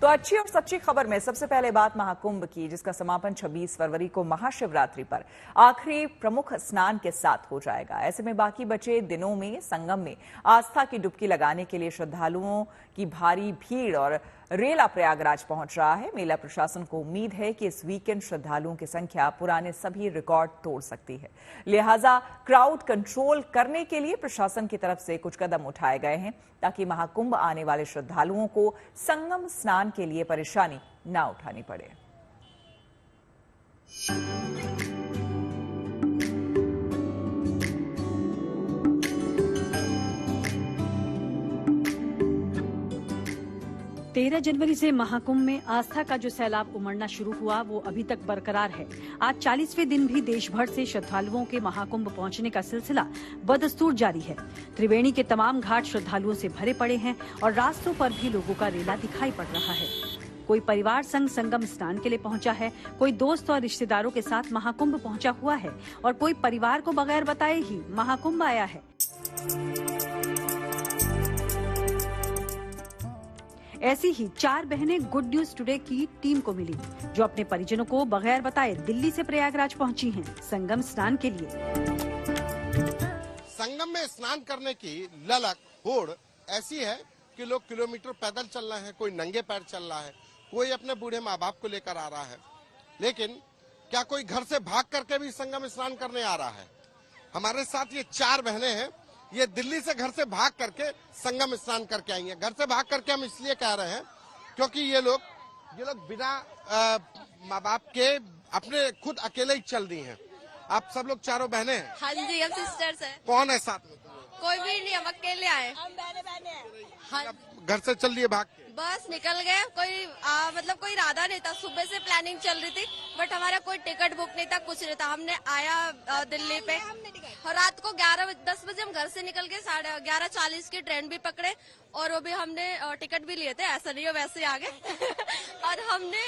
तो अच्छी और सच्ची खबर में सबसे पहले बात महाकुंभ की, जिसका समापन 26 फरवरी को महाशिवरात्रि पर आखिरी प्रमुख स्नान के साथ हो जाएगा। ऐसे में बाकी बचे दिनों में संगम में आस्था की डुबकी लगाने के लिए श्रद्धालुओं की भारी भीड़ और रेला प्रयागराज पहुंच रहा है। मेला प्रशासन को उम्मीद है कि इस वीकेंड श्रद्धालुओं की संख्या पुराने सभी रिकॉर्ड तोड़ सकती है। लिहाजा क्राउड कंट्रोल करने के लिए प्रशासन की तरफ से कुछ कदम उठाए गए हैं ताकि महाकुंभ आने वाले श्रद्धालुओं को संगम स्नान के लिए परेशानी न उठानी पड़े। 13 जनवरी से महाकुंभ में आस्था का जो सैलाब उमड़ना शुरू हुआ वो अभी तक बरकरार है। आज 40वें दिन भी देश भर से श्रद्धालुओं के महाकुंभ पहुंचने का सिलसिला बदस्तूर जारी है। त्रिवेणी के तमाम घाट श्रद्धालुओं से भरे पड़े हैं और रास्तों पर भी लोगों का रेला दिखाई पड़ रहा है। कोई परिवार संग संगम स्नान के लिए पहुंचा है, कोई दोस्त और रिश्तेदारों के साथ महाकुंभ पहुंचा हुआ है और कोई परिवार को बगैर बताए ही महाकुंभ आया है। ऐसी ही 4 बहनें गुड न्यूज टुडे की टीम को मिली, जो अपने परिजनों को बगैर बताए दिल्ली से प्रयागराज पहुंची हैं संगम स्नान के लिए। संगम में स्नान करने की ललक होड़ ऐसी है कि लोग किलोमीटर पैदल चल रहे हैं, कोई नंगे पैर चल रहा है, कोई अपने बूढ़े माँ बाप को लेकर आ रहा है। लेकिन क्या कोई घर से भाग करके भी संगम स्नान करने आ रहा है? हमारे साथ ये 4 बहनें हैं, ये दिल्ली से घर से भाग करके संगम स्नान करके आई हैं। घर से भाग करके हम इसलिए कह रहे हैं क्योंकि ये लोग बिना माँ बाप के अपने खुद अकेले ही चल रही हैं। आप सब लोग चारों बहनें हैं? हाँ जी, हम सिस्टर्स हैं। कौन है साथ में? कोई भी नहीं, हम अकेले आए। हम बहने हैं। हाँ, घर से चल लिए भाग के? बस निकल गए। मतलब कोई इरादा नहीं था, सुबह से प्लानिंग चल रही थी, बट हमारा कोई टिकट बुक नहीं था, कुछ नहीं था। हमने आया दिल्ली पे और रात को 10 बजे हम घर से निकल के 11:40 की ट्रेन भी पकड़े और वो भी हमने टिकट भी लिए थे, ऐसा नहीं हो वैसे ही आ गए और हमने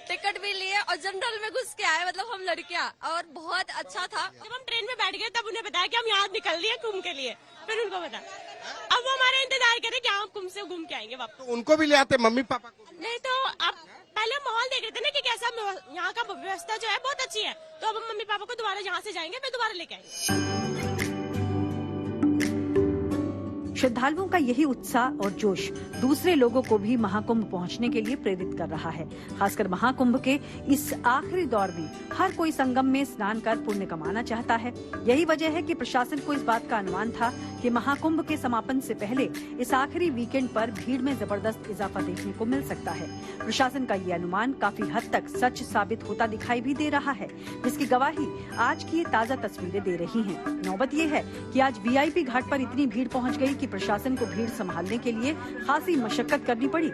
टिकट भी लिए और जनरल में घुस के आए, मतलब हम लड़कियां, और बहुत अच्छा था। जब हम ट्रेन में बैठ गए तब उन्हें बताया कि हम यहाँ निकल लिए कुंभ के लिए, फिर उनको बता। अब वो हमारा इंतजार करे कि हम कुंभ से घूम के आएंगे वापस। तो उनको भी ले आते मम्मी पापा को? नहीं, तो अब पहले हम माहौल देख रहे थे ना कि कैसा यहाँ का व्यवस्था जो है बहुत अच्छी है, तो अब हम मम्मी पापा को दोबारा जहाँ से जाएंगे फिर दोबारा लेके आएंगे। श्रद्धालुओं का यही उत्साह और जोश दूसरे लोगों को भी महाकुंभ पहुंचने के लिए प्रेरित कर रहा है। खासकर महाकुंभ के इस आखिरी दौर में हर कोई संगम में स्नान कर पुण्य कमाना चाहता है। यही वजह है कि प्रशासन को इस बात का अनुमान था कि महाकुंभ के समापन से पहले इस आखिरी वीकेंड पर भीड़ में जबरदस्त इजाफा देखने को मिल सकता है। प्रशासन का ये अनुमान काफी हद तक सच साबित होता दिखाई भी दे रहा है, जिसकी गवाही आज की ये ताजा तस्वीरें दे रही हैं। नौबत ये है कि आज वीआईपी घाट पर इतनी भीड़ पहुंच गई कि प्रशासन को भीड़ संभालने के लिए खासी मशक्कत करनी पड़ी।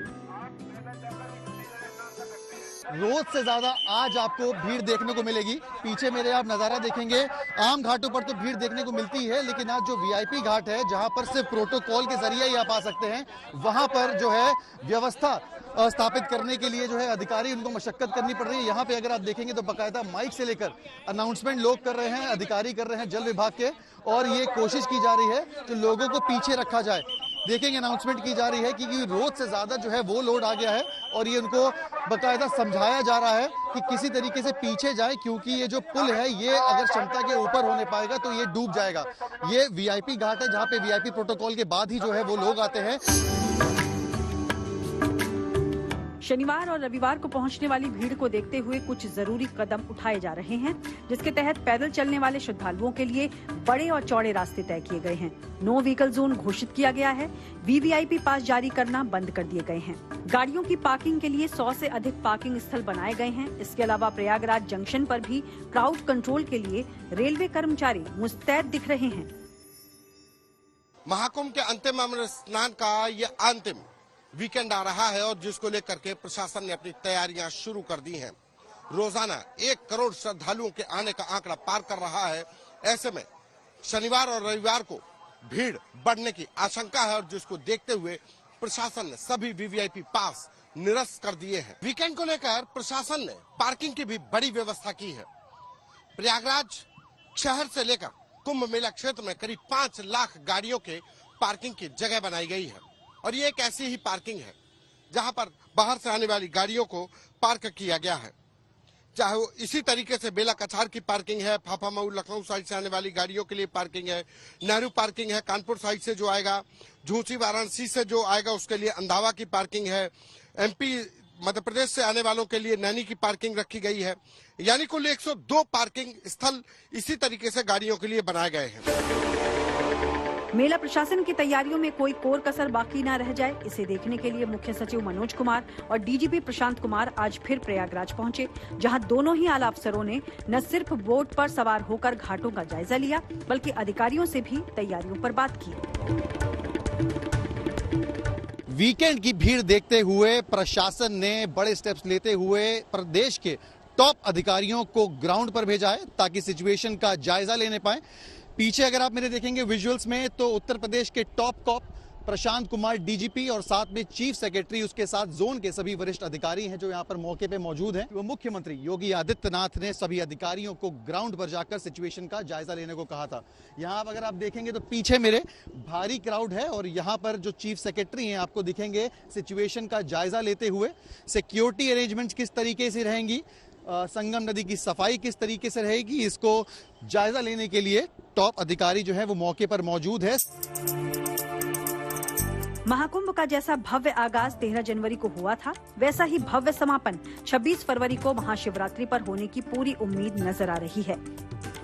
रोज से ज्यादा आज आपको भीड़ देखने को मिलेगी। पीछे मेरे आप नजारा देखेंगे, आम घाटों पर तो भीड़ देखने को मिलती है, लेकिन आज जो वीआईपी घाट है, जहां पर सिर्फ प्रोटोकॉल के जरिए ही आप आ सकते हैं, वहां पर जो है व्यवस्था स्थापित करने के लिए जो है अधिकारी उनको मशक्कत करनी पड़ रही है। यहाँ पे अगर आप देखेंगे तो बाकायदा माइक से लेकर अनाउंसमेंट लोग कर रहे हैं, अधिकारी कर रहे हैं जल विभाग के, और ये कोशिश की जा रही है कि लोगों को पीछे रखा जाए। देखेंगे अनाउंसमेंट की जा रही है कि रोज से ज्यादा जो है वो लोड आ गया है और ये उनको बाकायदा समझाया जा रहा है कि किसी तरीके से पीछे जाए, क्योंकि ये जो पुल है ये अगर क्षमता के ऊपर होने पाएगा तो ये डूब जाएगा। ये वीआईपी घाट है जहाँ पे वीआईपी प्रोटोकॉल के बाद ही जो है वो लोग आते हैं। शनिवार और रविवार को पहुंचने वाली भीड़ को देखते हुए कुछ जरूरी कदम उठाए जा रहे हैं, जिसके तहत पैदल चलने वाले श्रद्धालुओं के लिए बड़े और चौड़े रास्ते तय किए गए हैं। नो व्हीकल जोन घोषित किया गया है। वीवीआईपी पास जारी करना बंद कर दिए गए हैं। गाड़ियों की पार्किंग के लिए 100 से अधिक पार्किंग स्थल बनाए गए हैं। इसके अलावा प्रयागराज जंक्शन पर भी क्राउड कंट्रोल के लिए रेलवे कर्मचारी मुस्तैद दिख रहे हैं। महाकुंभ के अंतिम अमृत स्नान का ये अंतिम वीकेंड आ रहा है और जिसको लेकर के प्रशासन ने अपनी तैयारियां शुरू कर दी हैं। रोजाना 1 करोड़ श्रद्धालुओं के आने का आंकड़ा पार कर रहा है। ऐसे में शनिवार और रविवार को भीड़ बढ़ने की आशंका है और जिसको देखते हुए प्रशासन ने सभी वीवीआईपी पास निरस्त कर दिए हैं। वीकेंड को लेकर प्रशासन ने पार्किंग की भी बड़ी व्यवस्था की है। प्रयागराज शहर से लेकर कुंभ मेला क्षेत्र में करीब 5 लाख गाड़ियों के पार्किंग की जगह बनाई गई है और ये एक ऐसी ही पार्किंग है जहां पर बाहर से आने वाली गाड़ियों को पार्क किया गया है। चाहे वो इसी तरीके से बेला कछार की पार्किंग है, फाफामऊ लखनऊ साइड से आने वाली गाड़ियों के लिए पार्किंग है, नेहरू पार्किंग है, कानपुर साइड से जो आएगा, झूसी वाराणसी से जो आएगा उसके लिए अंधावा की पार्किंग है, एमपी मध्य प्रदेश से आने वालों के लिए नैनी की पार्किंग रखी गई है। यानी कुल 102 पार्किंग स्थल इसी तरीके से गाड़ियों के लिए बनाए गए हैं। मेला प्रशासन की तैयारियों में कोई कोर कसर बाकी न रह जाए, इसे देखने के लिए मुख्य सचिव मनोज कुमार और डीजीपी प्रशांत कुमार आज फिर प्रयागराज पहुंचे, जहां दोनों ही आला अफसरों ने न सिर्फ बोट पर सवार होकर घाटों का जायजा लिया, बल्कि अधिकारियों से भी तैयारियों पर बात की। वीकेंड की भीड़ देखते हुए प्रशासन ने बड़े स्टेप्स लेते हुए प्रदेश के टॉप अधिकारियों को ग्राउंड पर भेजा है ताकि सिचुएशन का जायजा लेने पाए। पीछे अगर आप मेरे देखेंगे विजुअल्स में तो उत्तर प्रदेश के top corp Prashant Kumar DGP और साथ में चीफ सेक्रेटरी, उसके साथ जोन के सभी वरिष्ठ अधिकारी हैं जो यहां पर मौके पे मौजूद हैं। वो मुख्यमंत्री योगी आदित्यनाथ ने सभी अधिकारियों को ग्राउंड पर जाकर सिचुएशन का जायजा लेने को कहा था। यहां अगर आप देखेंगे तो पीछे मेरे भारी क्राउड है और यहां पर जो चीफ सेक्रेटरी हैं आपको दिखेंगे सिचुएशन का जायजा लेते हुए। सिक्योरिटी अरेंजमेंट्स किस तरीके से रहेंगी, संगम नदी की सफाई किस तरीके से रहेगी, इसको जायजा लेने के लिए टॉप अधिकारी जो है वो मौके पर मौजूद है। महाकुंभ का जैसा भव्य आगाज 13 जनवरी को हुआ था, वैसा ही भव्य समापन 26 फरवरी को महाशिवरात्रि पर होने की पूरी उम्मीद नजर आ रही है।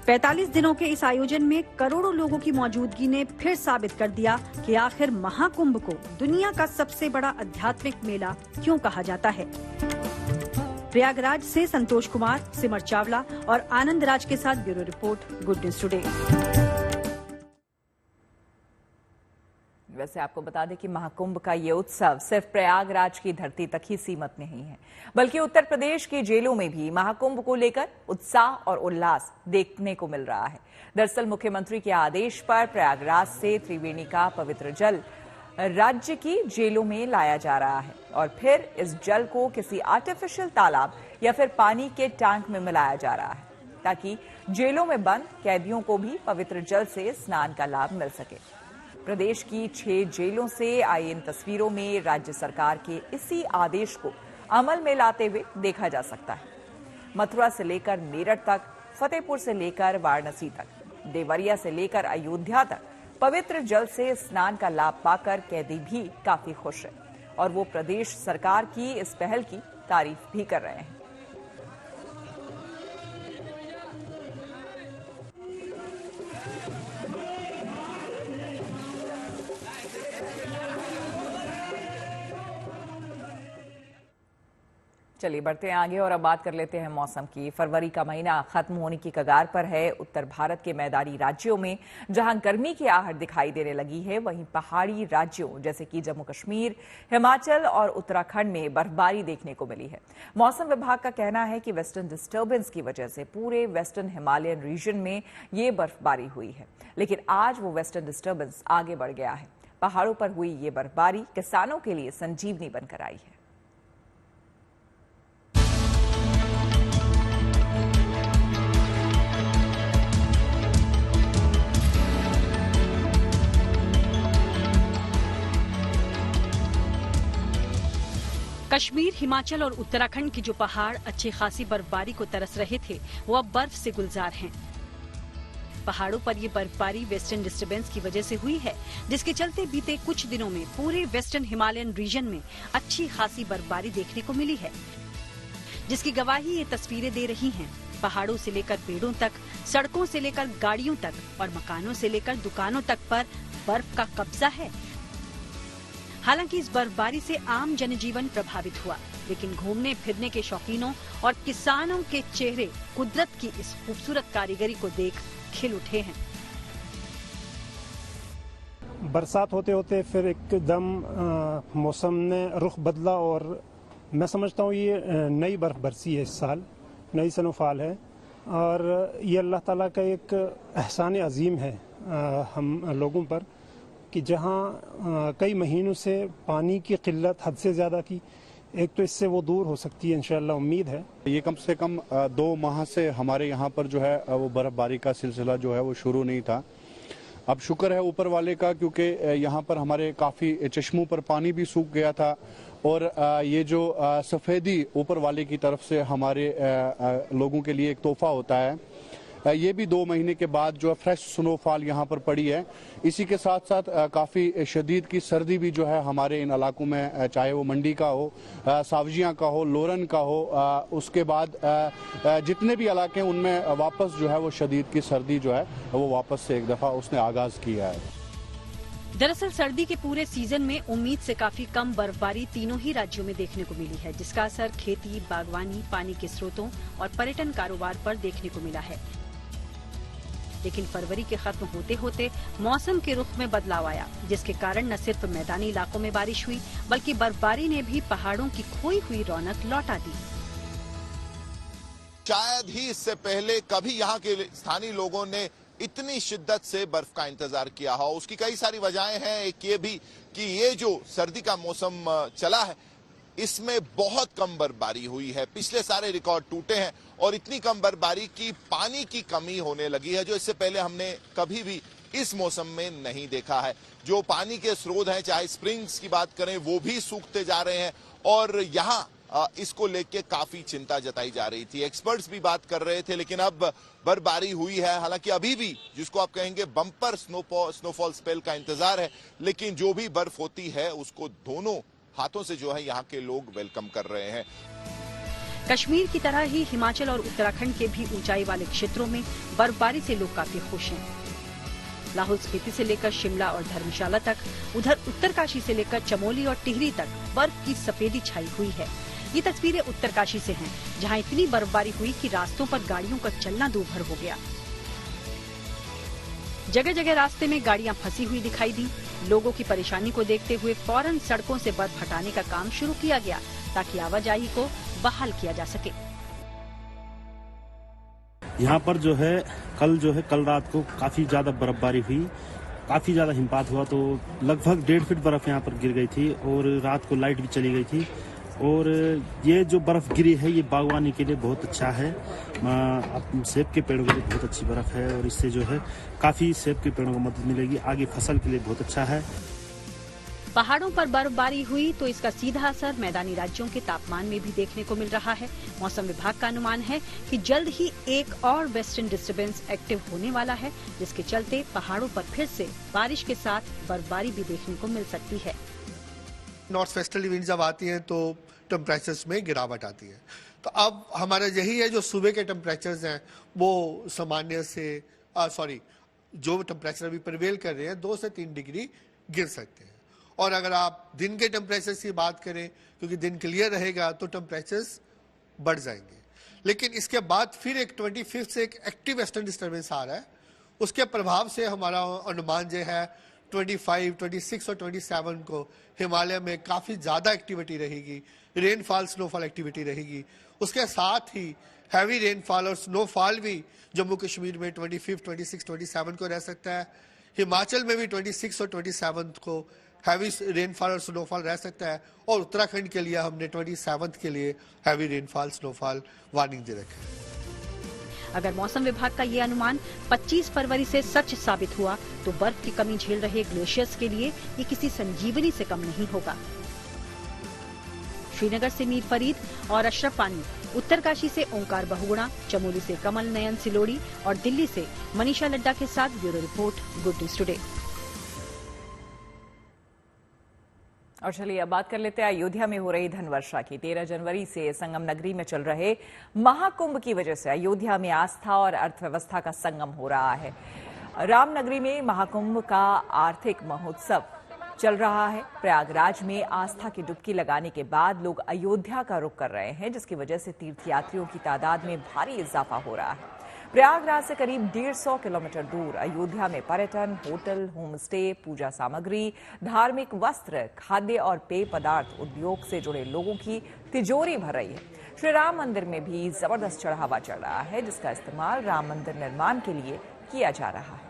45 दिनों के इस आयोजन में करोड़ों लोगों की मौजूदगी ने फिर साबित कर दिया कि आखिर महाकुंभ को दुनिया का सबसे बड़ा आध्यात्मिक मेला क्यों कहा जाता है। प्रयागराज से संतोष कुमार, सिमर चावला और आनंद राज के साथ bureau report, good news today. वैसे आपको बता दें कि महाकुंभ का ये उत्सव सिर्फ प्रयागराज की धरती तक ही सीमित नहीं है, बल्कि उत्तर प्रदेश की जेलों में भी महाकुंभ को लेकर उत्साह और उल्लास देखने को मिल रहा है। दरअसल मुख्यमंत्री के आदेश पर प्रयागराज से त्रिवेणी का पवित्र जल राज्य की जेलों में लाया जा रहा है और फिर इस जल को किसी आर्टिफिशियल तालाब या फिर पानी के टैंक में मिलाया जा रहा है ताकि जेलों में बंद कैदियों को भी पवित्र जल से स्नान का लाभ मिल सके। प्रदेश की 6 जेलों से आई इन तस्वीरों में राज्य सरकार के इसी आदेश को अमल में लाते हुए देखा जा सकता है। मथुरा से लेकर मेरठ तक, फतेहपुर से लेकर वाराणसी तक, देवरिया से लेकर अयोध्या तक पवित्र जल से स्नान का लाभ पाकर कैदी भी काफी खुश है और वो प्रदेश सरकार की इस पहल की तारीफ भी कर रहे हैं। चलिए बढ़ते हैं आगे और अब बात कर लेते हैं मौसम की। फरवरी का महीना खत्म होने की कगार पर है। उत्तर भारत के मैदानी राज्यों में जहां गर्मी की आहट दिखाई देने लगी है, वहीं पहाड़ी राज्यों जैसे कि जम्मू कश्मीर, हिमाचल और उत्तराखंड में बर्फबारी देखने को मिली है। मौसम विभाग का कहना है कि वेस्टर्न डिस्टर्बेंस की वजह से पूरे वेस्टर्न हिमालयन रीजन में ये बर्फबारी हुई है, लेकिन आज वो वेस्टर्न डिस्टर्बेंस आगे बढ़ गया है। पहाड़ों पर हुई ये बर्फबारी किसानों के लिए संजीवनी बनकर आई है। कश्मीर, हिमाचल और उत्तराखंड की जो पहाड़ अच्छी खासी बर्फबारी को तरस रहे थे, वो अब बर्फ से गुलजार हैं। पहाड़ों पर ये बर्फबारी वेस्टर्न डिस्टर्बेंस की वजह से हुई है, जिसके चलते बीते कुछ दिनों में पूरे वेस्टर्न हिमालयन रीजन में अच्छी खासी बर्फबारी देखने को मिली है, जिसकी गवाही ये तस्वीरें दे रही हैं। पहाड़ों से लेकर पेड़ों तक, सड़कों से लेकर गाड़ियों तक और मकानों से लेकर दुकानों तक पर बर्फ का कब्जा है। हालांकि इस बर्फबारी से आम जनजीवन प्रभावित हुआ, लेकिन घूमने फिरने के शौकीनों और किसानों के चेहरे कुदरत की इस खूबसूरत कारीगरी को देख खिल उठे हैं। बरसात होते होते फिर एकदम मौसम ने रुख बदला और मैं समझता हूँ ये नई बर्फ बरसी है, इस साल नई स्नोफॉल है और ये अल्लाह ताला का एक एहसान अजीम है हम लोगों पर कि जहाँ कई महीनों से पानी की किल्लत हद से ज़्यादा की, एक तो इससे वो दूर हो सकती है इंशाअल्लाह, उम्मीद है। ये कम से कम 2 माह से हमारे यहाँ पर जो है वो बर्फबारी का सिलसिला जो है वो शुरू नहीं था। अब शुक्र है ऊपर वाले का, क्योंकि यहाँ पर हमारे काफ़ी चश्मों पर पानी भी सूख गया था और ये जो सफ़ेदी ऊपर वाले की तरफ से हमारे लोगों के लिए एक तोहफा होता है। ये भी 2 महीने के बाद जो है फ्रेश स्नोफॉल यहाँ पर पड़ी है। इसी के साथ साथ काफ़ी शदीद की सर्दी भी जो है हमारे इन इलाकों में, चाहे वो मंडी का हो, सावजियाँ का हो, लोरन का हो, उसके बाद जितने भी इलाके हैं उनमें वापस जो है वो शदीद की सर्दी जो है वो वापस से एक दफ़ा उसने आगाज़ किया है। दरअसल सर्दी के पूरे सीजन में उम्मीद से काफी कम बर्फबारी तीनों ही राज्यों में देखने को मिली है, जिसका असर खेती, बागवानी, पानी के स्रोतों और पर्यटन कारोबार पर देखने को मिला है। लेकिन फरवरी के खत्म होते होते मौसम के रुख में बदलाव आया, जिसके कारण न सिर्फ मैदानी इलाकों में बारिश हुई बल्कि बर्फबारी ने भी पहाड़ों की खोई हुई रौनक लौटा दी। शायद ही इससे पहले कभी यहाँ के स्थानीय लोगों ने इतनी शिद्दत से बर्फ का इंतजार किया हो। उसकी कई सारी वजहें हैं। एक ये भी कि ये जो सर्दी का मौसम चला है इसमें बहुत कम बर्फबारी हुई है। पिछले सारे रिकॉर्ड टूटे हैं और इतनी कम बर्फबारी की पानी की कमी होने लगी है, जो इससे पहले हमने कभी भी इस मौसम में नहीं देखा है। जो पानी के स्रोत हैं, चाहे स्प्रिंग्स की बात करें, वो भी सूखते जा रहे हैं और यहाँ इसको लेके काफी चिंता जताई जा रही थी। एक्सपर्ट्स भी बात कर रहे थे, लेकिन अब बर्फबारी हुई है। हालांकि अभी भी जिसको आप कहेंगे बम्पर स्नोफॉल स्पेल का इंतजार है, लेकिन जो भी बर्फ होती है उसको दोनों हाथों से जो है यहाँ के लोग वेलकम कर रहे हैं। कश्मीर की तरह ही हिमाचल और उत्तराखंड के भी ऊंचाई वाले क्षेत्रों में बर्फबारी से लोग काफी खुश हैं। लाहौल स्पीति से लेकर शिमला और धर्मशाला तक, उधर उत्तरकाशी से लेकर चमोली और टिहरी तक बर्फ की सफेदी छाई हुई है। ये तस्वीरें उत्तरकाशी से हैं, जहां इतनी बर्फबारी हुई कि रास्तों पर गाड़ियों का चलना दूभर हो गया। जगह जगह रास्ते में गाड़ियां फंसी हुई दिखाई दी। लोगों की परेशानी को देखते हुए फौरन सड़कों से बर्फ हटाने का काम शुरू किया गया, ताकि आवाजाही को बहाल किया जा सके। यहाँ पर जो है कल रात को काफी ज्यादा बर्फबारी हुई, काफी ज्यादा हिमपात हुआ, तो लगभग 1.5 फीट बर्फ यहाँ पर गिर गई थी और रात को लाइट भी चली गई थी। और ये जो बर्फ गिरी है ये बागवानी के लिए बहुत अच्छा है। सेब के पेड़ों के लिए बहुत अच्छी बर्फ है और इससे जो है काफी सेब के पेड़ों को मदद मिलेगी, आगे फसल के लिए बहुत अच्छा है। पहाड़ों पर बर्फबारी हुई तो इसका सीधा असर मैदानी राज्यों के तापमान में भी देखने को मिल रहा है। मौसम विभाग का अनुमान है कि जल्द ही एक और वेस्टर्न डिस्टर्बेंस एक्टिव होने वाला है, जिसके चलते पहाड़ों पर फिर से बारिश के साथ बर्फबारी भी देखने को मिल सकती है। नॉर्थ वेस्टर्ली विंड जब आती हैं तो टेम्परेचर्स में गिरावट आती है। तो अब हमारा यही है, जो सुबह के टेम्परेचर्स हैं वो सामान्य से जो टेम्परेचर अभी प्रिवेल कर रहे हैं 2 से 3 डिग्री गिर सकते हैं। और अगर आप दिन के टेम्परेचर्स की बात करें, क्योंकि दिन क्लियर रहेगा तो टेम्परेचर्स बढ़ जाएंगे। लेकिन इसके बाद फिर एक 25 से एक एक्टिव वेस्टर्न डिस्टर्बेंस आ रहा है। उसके प्रभाव से हमारा अनुमान जो है 25, 26 और 27 को हिमालय में काफ़ी ज़्यादा एक्टिविटी रहेगी, रेनफॉल स्नोफॉल एक्टिविटी रहेगी। उसके साथ ही हैवी रेनफॉल और स्नोफॉल भी जम्मू कश्मीर में 25, 26, 27 को रह सकता है। हिमाचल में भी 26 और 27 को हैवी रेनफॉल और स्नोफॉल रह सकता है। और उत्तराखंड के लिए हमने 27 के लिए हैवी रेनफॉल स्नोफॉल वार्निंग दे रखा है। अगर मौसम विभाग का ये अनुमान 25 फरवरी से सच साबित हुआ तो बर्फ की कमी झेल रहे ग्लेशियर्स के लिए ये किसी संजीवनी से कम नहीं होगा। श्रीनगर से मीर फरीद और अशरफ पानी, उत्तरकाशी से ओंकार बहुगुणा, चमोली से कमल नयन सिलोड़ी और दिल्ली से मनीषा लड्डा के साथ bureau report, good news today. और चलिए अब बात कर लेते हैं अयोध्या में हो रही धन वर्षा की। 13 जनवरी से संगम नगरी में चल रहे महाकुंभ की वजह से अयोध्या में आस्था और अर्थव्यवस्था का संगम हो रहा है। रामनगरी में महाकुंभ का आर्थिक महोत्सव चल रहा है। प्रयागराज में आस्था की डुबकी लगाने के बाद लोग अयोध्या का रुख कर रहे हैं, जिसकी वजह से तीर्थयात्रियों की तादाद में भारी इजाफा हो रहा है। प्रयागराज से करीब 150 किलोमीटर दूर अयोध्या में पर्यटन, होटल, होम स्टे, पूजा सामग्री, धार्मिक वस्त्र, खाद्य और पेय पदार्थ उद्योग से जुड़े लोगों की तिजोरी भर रही है। श्री राम मंदिर में भी जबरदस्त चढ़ावा चल रहा है, जिसका इस्तेमाल राम मंदिर निर्माण के लिए किया जा रहा है।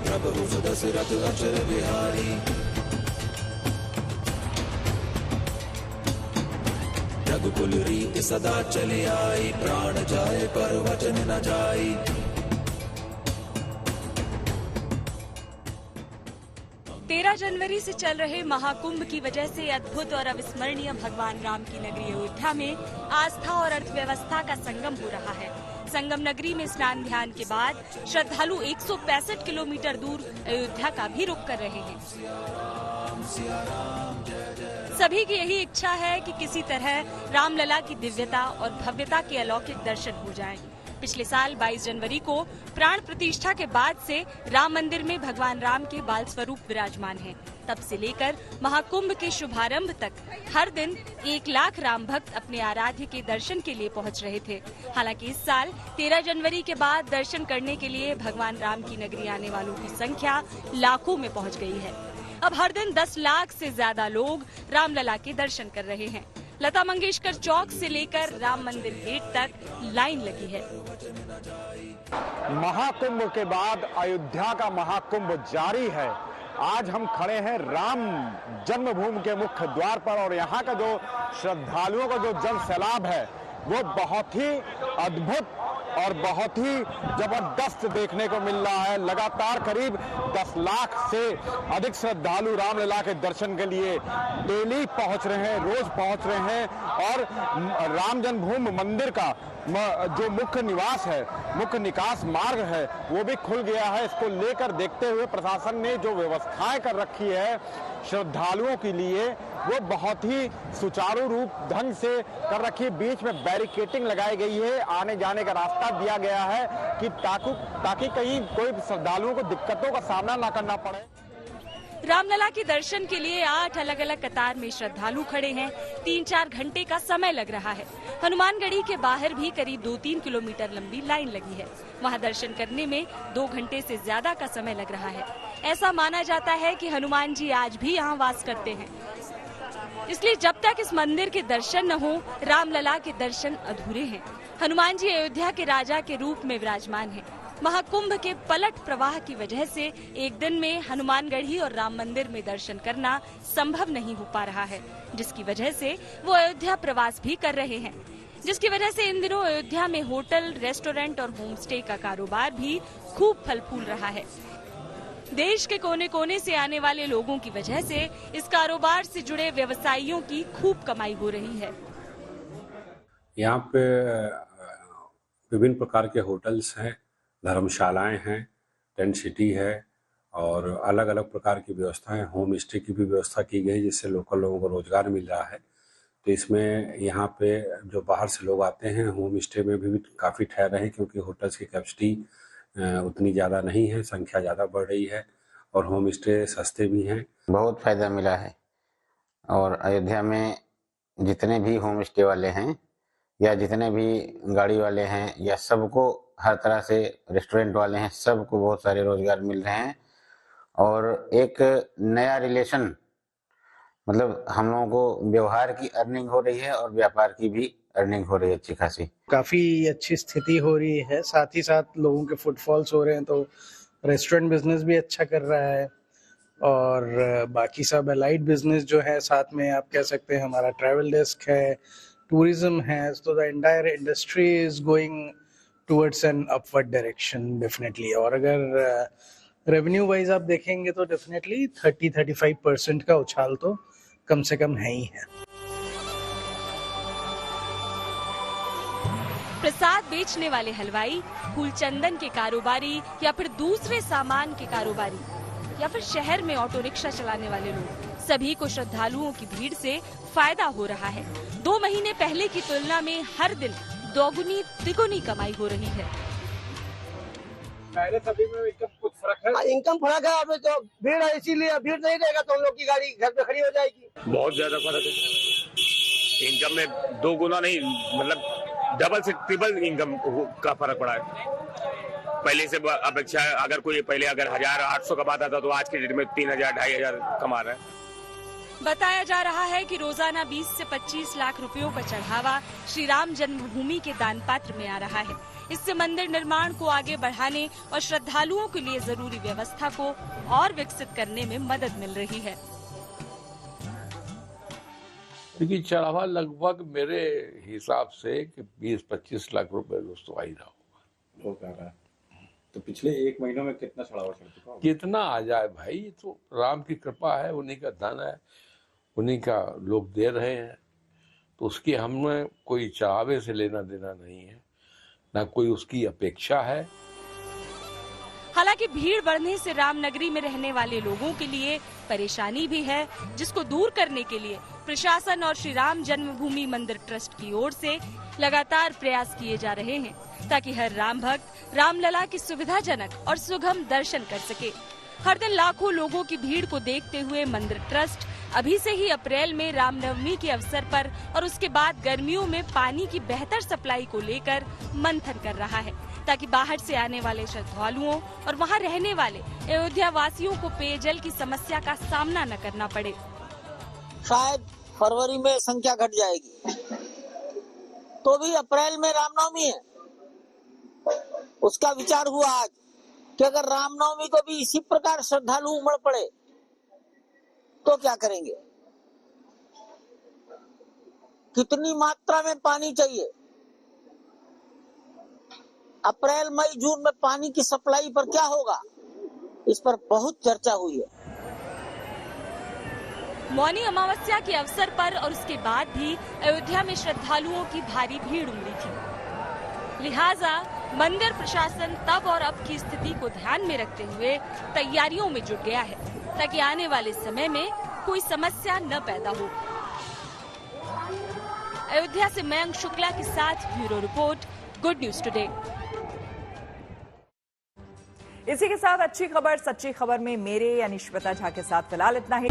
प्रभु दशरथ अचर बिहारी। रघुकुल रीति सदा चली आई, प्राण जाए पर वचन न जाई। 13 जनवरी से चल रहे महाकुंभ की वजह से अद्भुत और अविस्मरणीय भगवान राम की नगरी अयोध्या में आस्था और अर्थव्यवस्था का संगम हो रहा है। संगम नगरी में स्नान ध्यान के बाद श्रद्धालु 165 किलोमीटर दूर अयोध्या का भी रुख कर रहे हैं। सभी की यही इच्छा है कि किसी तरह रामलला की दिव्यता और भव्यता के अलौकिक दर्शन हो जाएं। पिछले साल 22 जनवरी को प्राण प्रतिष्ठा के बाद से राम मंदिर में भगवान राम के बाल स्वरूप विराजमान हैं। तब से लेकर महाकुंभ के शुभारंभ तक हर दिन 1 लाख राम भक्त अपने आराध्य के दर्शन के लिए पहुंच रहे थे। हालांकि इस साल 13 जनवरी के बाद दर्शन करने के लिए भगवान राम की नगरी आने वालों की संख्या लाखों में पहुंच गई है। अब हर दिन 10 लाख से ज्यादा लोग रामलला के दर्शन कर रहे हैं। लता मंगेशकर चौक से लेकर राम मंदिर गेट तक लाइन लगी है। महाकुंभ के बाद अयोध्या का महाकुंभ जारी है। आज हम खड़े हैं राम जन्मभूमि के मुख्य द्वार पर और यहाँ का जो श्रद्धालुओं का जो जन सैलाब है वो बहुत ही अद्भुत और बहुत ही जबरदस्त देखने को मिल रहा है। लगातार करीब 10 लाख से अधिक श्रद्धालु रामलला के दर्शन के लिए डेली पहुंच रहे हैं, रोज पहुंच रहे हैं और राम जन्मभूमि मंदिर का जो मुख्य निवास है, मुख्य निकास मार्ग है वो भी खुल गया है। इसको लेकर देखते हुए प्रशासन ने जो व्यवस्थाएं कर रखी है श्रद्धालुओं के लिए वो बहुत ही सुचारू रूप ढंग से कर रखी है। बीच में बैरिकेटिंग लगाई गई है, आने जाने का रास्ता दिया गया है कि ताकि कहीं कोई श्रद्धालुओं को दिक्कतों का सामना न करना पड़े। रामलला के दर्शन के लिए 8 अलग अलग कतार में श्रद्धालु खड़े हैं। 3-4 घंटे का समय लग रहा है। हनुमानगढ़ी के बाहर भी करीब 2-3 किलोमीटर लंबी लाइन लगी है। वहां दर्शन करने में 2 घंटे से ज्यादा का समय लग रहा है। ऐसा माना जाता है कि हनुमान जी आज भी यहाँ वास करते हैं, इसलिए जब तक इस मंदिर के दर्शन न हो रामलला के दर्शन अधूरे हैं। हनुमान जी अयोध्या के राजा के रूप में विराजमान हैं। महाकुंभ के पलट प्रवाह की वजह से एक दिन में हनुमानगढ़ी और राम मंदिर में दर्शन करना संभव नहीं हो पा रहा है, जिसकी वजह से वो अयोध्या प्रवास भी कर रहे हैं। जिसकी वजह से इन दिनों अयोध्या में होटल, रेस्टोरेंट और होम स्टे का कारोबार भी खूब फल फूल रहा है। देश के कोने कोने से आने वाले लोगों की वजह से इस कारोबार से जुड़े व्यवसायियों की खूब कमाई हो रही है। यहाँ पे विभिन्न प्रकार के होटल्स हैं, धर्मशालाएं हैं, टेंट सिटी है और अलग अलग प्रकार की व्यवस्थाएं, होम स्टे की भी व्यवस्था की गई जिससे लोकल लोगों को रोजगार मिल रहा है। तो इसमें यहाँ पे जो बाहर से लोग आते हैं होम स्टे में भी काफ़ी ठहर रहे हैं क्योंकि होटल्स की कैपेसिटी उतनी ज़्यादा नहीं है, संख्या ज़्यादा बढ़ रही है और होम स्टे सस्ते भी हैं। बहुत फायदा मिला है और अयोध्या में जितने भी होम स्टे वाले हैं या जितने भी गाड़ी वाले हैं या सबको हर तरह से रेस्टोरेंट वाले हैं, सबको बहुत सारे रोजगार मिल रहे हैं और एक नया रिलेशन मतलब हम लोगों को व्यवहार की अर्निंग हो रही है और व्यापार की भी अर्निंग हो रही है अच्छी खासी। काफी अच्छी स्थिति हो रही है, साथ ही साथ लोगों के फुटफॉल्स हो रहे हैं तो रेस्टोरेंट बिजनेस भी अच्छा कर रहा है और बाकी सब अलाइड बिजनेस जो है साथ में आप कह सकते हैं हमारा ट्रैवल डेस्क है, टूरिज्म है, तो the entire industry is going towards an upward direction definitely. और अगर रेवेन्यू वाइज आप देखेंगे तो डेफिनेटली 30-35% का उछाल तो कम से कम है ही है। प्रसाद बेचने वाले हलवाई, फूल चंदन के कारोबारी या फिर दूसरे सामान के कारोबारी या फिर शहर में ऑटो रिक्शा चलाने वाले लोग, सभी को श्रद्धालुओं की भीड़ से फायदा हो रहा है। 2 महीने पहले की तुलना में हर दिन दोगुनी तिगुनी कमाई हो रही है। पहले सभी में इनकम कुछ फर्क है? इनकम फर्क है, अभी तो भीड़ है इसीलिए, भीड़ नहीं रहेगा तो हम लोग की गाड़ी घर पे खड़ी हो जाएगी। बहुत ज्यादा फर्क है इनकम में, 2 गुना नहीं मतलब डबल से ट्रिपल इनकम का फर्क पड़ा है। पहले से अपेक्षा अगर कोई पहले अगर 1800 कमाता था तो आज के डेट में 3000-2500 कमा रहा है। बताया जा रहा है कि रोजाना 20 से 25 लाख रुपयों का चढ़ावा श्री राम जन्मभूमि के दान पात्र में आ रहा है। इससे मंदिर निर्माण को आगे बढ़ाने और श्रद्धालुओं के लिए जरूरी व्यवस्था को और विकसित करने में मदद मिल रही है। देखिए, चढ़ावा लगभग मेरे हिसाब से कि 20-25 लाख रुपए दोस्तों आ ही रहा होगा। तो पिछले 1 महीनों में कितना चढ़ावा चढ़ चुका होगा? कितना आ जाए भाई, तो राम की कृपा है, उन्हीं का धन है, उन्हीं का लोग दे रहे हैं, तो उसकी हमें कोई चढ़ावे से लेना देना नहीं है, ना कोई उसकी अपेक्षा है। हालांकि भीड़ बढ़ने से रामनगरी में रहने वाले लोगों के लिए परेशानी भी है, जिसको दूर करने के लिए प्रशासन और श्री राम जन्मभूमि मंदिर ट्रस्ट की ओर से लगातार प्रयास किए जा रहे हैं, ताकि हर राम भक्त रामलला की सुविधाजनक और सुगम दर्शन कर सके। हर दिन लाखों लोगों की भीड़ को देखते हुए मंदिर ट्रस्ट अभी से ही अप्रैल में रामनवमी के अवसर पर और उसके बाद गर्मियों में पानी की बेहतर सप्लाई को लेकर मंथन कर रहा है, ताकि बाहर से आने वाले श्रद्धालुओं और वहां रहने वाले अयोध्या वासियों को पेयजल की समस्या का सामना न करना पड़े। शायद फरवरी में संख्या घट जाएगी, तो भी अप्रैल में रामनवमी है। उसका विचार हुआ आज कि अगर रामनवमी को भी इसी प्रकार श्रद्धालु उमड़ पड़े तो क्या करेंगे? कितनी मात्रा में पानी चाहिए? अप्रैल मई जून में पानी की सप्लाई पर क्या होगा, इस पर बहुत चर्चा हुई है। मौनी अमावस्या के अवसर पर और उसके बाद भी अयोध्या में श्रद्धालुओं की भारी भीड़ उमड़ी थी, लिहाजा मंदिर प्रशासन तब और अब की स्थिति को ध्यान में रखते हुए तैयारियों में जुट गया है, ताकि आने वाले समय में कोई समस्या न पैदा हो। अयोध्या से मयंक शुक्ला के साथ bureau report, good news today. इसी के साथ अच्छी खबर सच्ची खबर में मेरे यानी श्वेता झा के साथ फिलहाल इतना ही।